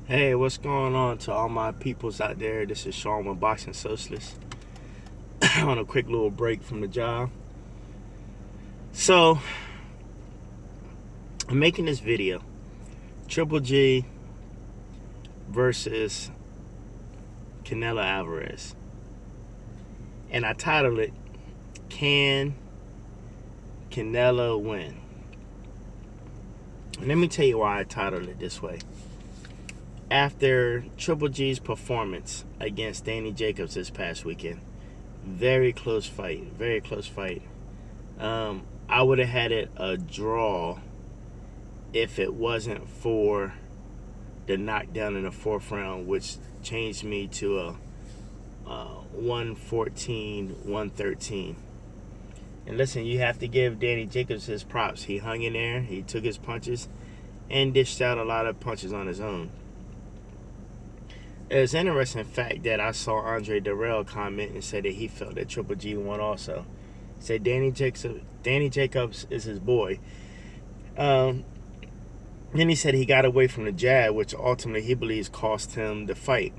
Hey, what's going on to all my peoples out there? This is Sean with Boxing Socialist on a quick little break from the job. So, I'm making this video, Triple G versus Canelo Alvarez. And I titled it, Can Canelo Win? And let me tell you why I titled it this way. After Triple G's performance against Danny Jacobs this past weekend, very close fight. I would have had it a draw if it wasn't for the knockdown in the fourth round, which changed me to a 114-113. And listen, you have to give Danny Jacobs his props. He hung in there, he took his punches, and dished out a lot of punches on his own. It's an interesting fact that I saw Andre Darrell comment and say that he felt that Triple G won also. He said Danny Jacobs is his boy. Then he said he got away from the jab, which ultimately he believes cost him the fight.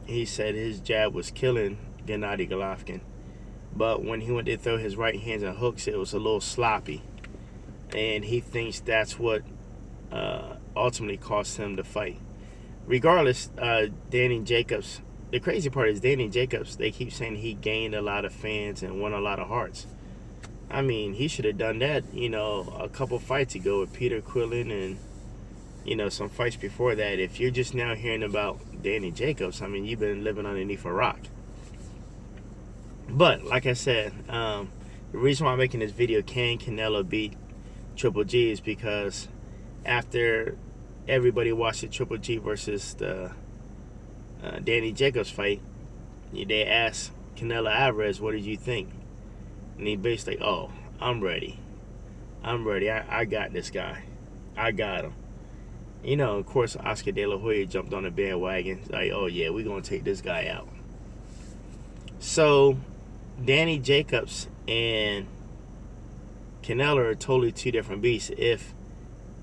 He said his jab was killing Gennady Golovkin. But when he went to throw his right hands and hooks, it was a little sloppy. And he thinks that's what ultimately cost him the fight. Regardless, Danny Jacobs, the crazy part is Danny Jacobs, they keep saying he gained a lot of fans and won a lot of hearts. I mean, he should have done that, a couple fights ago with Peter Quillin and, some fights before that. If you're just now hearing about Danny Jacobs, I mean, you've been living underneath a rock. But, like I said, the reason why I'm making this video, can Canelo beat Triple G, is because after everybody watched the Triple G versus the Danny Jacobs fight, they asked Canelo Alvarez, what did you think? And he basically, oh, I'm ready. I got this guy. I got him. Of course, Oscar De La Hoya jumped on the bandwagon. Like, oh, yeah, we're going to take this guy out. So, Danny Jacobs and Canelo are totally two different beasts.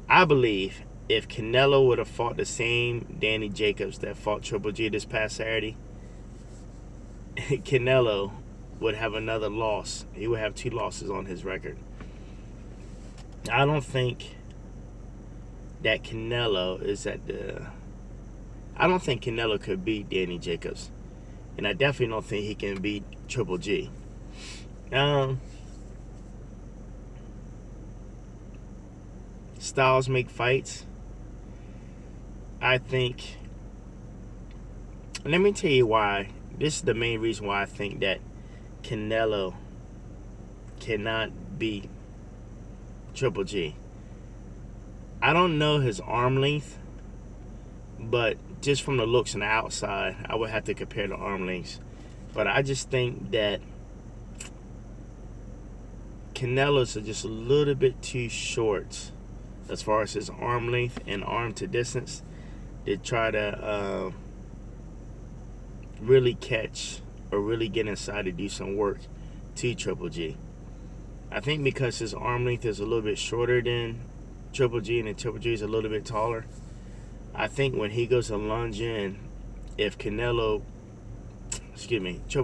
I believe if Canelo would have fought the same Danny Jacobs that fought Triple G this past Saturday, Canelo would have another loss. He would have 2 losses on his record. I don't think that Canelo I don't think Canelo could beat Danny Jacobs. And I definitely don't think he can beat Triple G. Styles make fights. I think, let me tell you why. This is the main reason why I think that Canelo cannot beat Triple G. I don't know his arm length, but just from the looks on the outside, I would have to compare the arm lengths. But I just think that Canelo's are just a little bit too short as far as his arm length and arm to distance to try to really catch or really get inside to do some work to Triple G. I think because his arm length is a little bit shorter than Triple G and then Triple G is a little bit taller, I think when he goes to lunge in, if Triple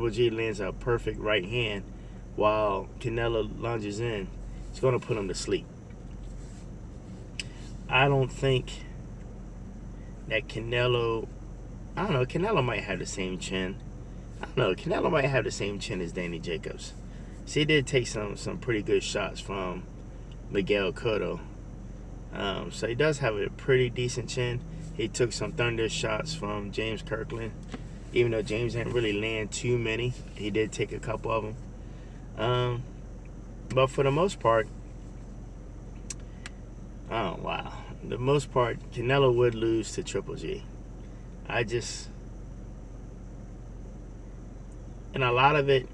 G lands a perfect right hand while Canelo lunges in, it's going to put him to sleep. I don't think that Canelo might have the same chin. Canelo might have the same chin as Danny Jacobs. See, he did take some pretty good shots from Miguel Cotto. So he does have a pretty decent chin. He took some thunder shots from James Kirkland. Even though James didn't really land too many, he did take a couple of them. But for the most part, the most part, Canelo would lose to Triple G. And a lot of it,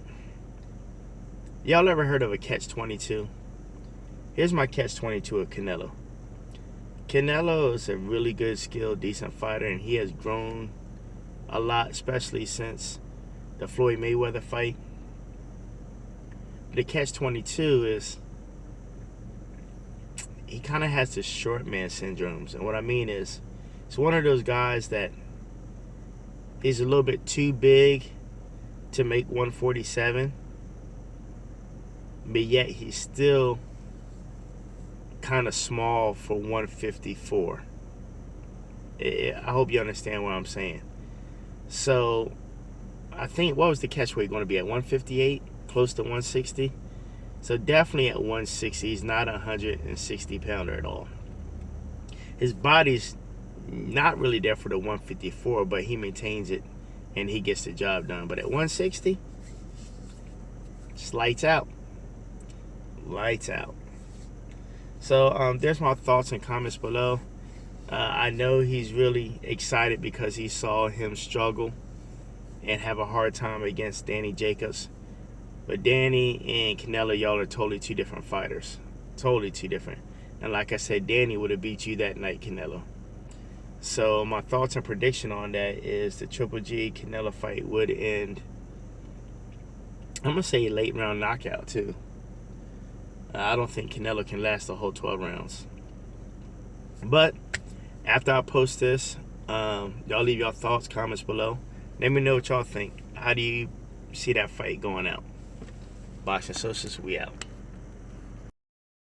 y'all ever heard of a catch-22? Here's my catch-22 of Canelo. Canelo is a really good, skilled, decent fighter, and he has grown a lot, especially since the Floyd Mayweather fight. The catch-22 is he kind of has the short man syndromes. And what I mean is, It's one of those guys that is a little bit too big to make 147, but yet he's still kind of small for 154. I hope you understand what I'm saying. So I think, what was the catch weight going to be at 158, close to 160? So definitely at 160, he's not a 160 pounder at all. His body's not really there for the 154, but he maintains it and he gets the job done. But at 160, just lights out. Lights out. So there's my thoughts and comments below. I know he's really excited because he saw him struggle and have a hard time against Danny Jacobs. But Danny and Canelo, y'all are totally two different fighters. Totally two different. And like I said, Danny would have beat you that night, Canelo. So my thoughts and prediction on that is the Triple G Canelo fight would end, I'm going to say, a late round knockout too. I don't think Canelo can last the whole 12 rounds. But after I post this, y'all leave your thoughts, comments below. Let me know what y'all think. How do you see that fight going out? Boxing Socialist, we out.